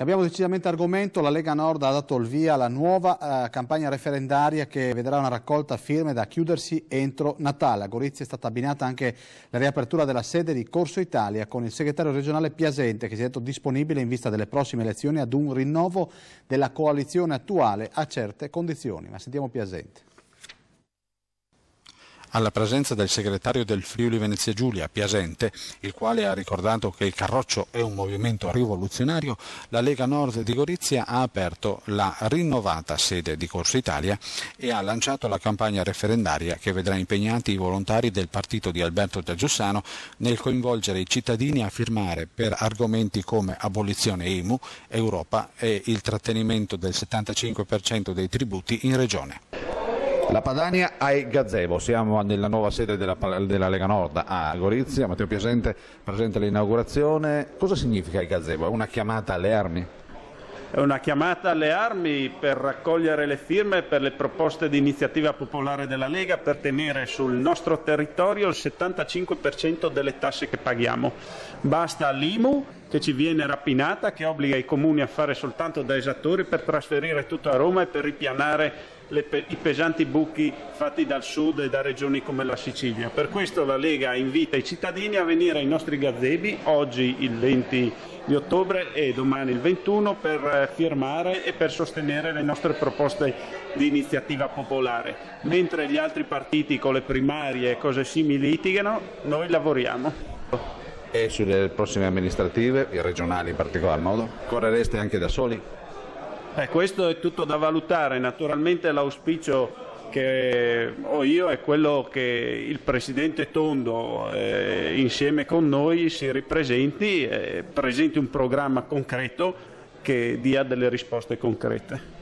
Cambiamo decisamente argomento. La Lega Nord ha dato il via alla nuova campagna referendaria che vedrà una raccolta firme da chiudersi entro Natale. A Gorizia è stata abbinata anche la riapertura della sede di Corso Italia con il segretario regionale Piasente, che si è detto disponibile in vista delle prossime elezioni ad un rinnovo della coalizione attuale a certe condizioni. Ma sentiamo Piasente. Alla presenza del segretario del Friuli Venezia Giulia, Piasente, il quale ha ricordato che il Carroccio è un movimento rivoluzionario, la Lega Nord di Gorizia ha aperto la rinnovata sede di Corso Italia e ha lanciato la campagna referendaria che vedrà impegnati i volontari del partito di Alberto Del Giussano nel coinvolgere i cittadini a firmare per argomenti come abolizione IMU, Europa e il trattenimento del 75% dei tributi in regione. La Padania ai gazebo, siamo nella nuova sede della Lega Nord a Gorizia. Matteo Piasente presente all'inaugurazione. Cosa significa il gazebo? È una chiamata alle armi? È una chiamata alle armi per raccogliere le firme per le proposte di iniziativa popolare della Lega per tenere sul nostro territorio il 75% delle tasse che paghiamo. Basta l'IMU che ci viene rapinata, che obbliga i comuni a fare soltanto da esattori per trasferire tutto a Roma e per ripianare i pesanti buchi fatti dal sud e da regioni come la Sicilia. Per questo la Lega invita i cittadini a venire ai nostri gazebi, oggi il 20 di ottobre e domani il 21, per firmare e per sostenere le nostre proposte di iniziativa popolare. Mentre gli altri partiti con le primarie e cose simili litigano, noi lavoriamo. E sulle prossime amministrative, e regionali in particolar modo, correreste anche da soli? Questo è tutto da valutare. Naturalmente l'auspicio che ho io è quello che il Presidente Tondo insieme con noi si ripresenti, presenti un programma concreto che dia delle risposte concrete.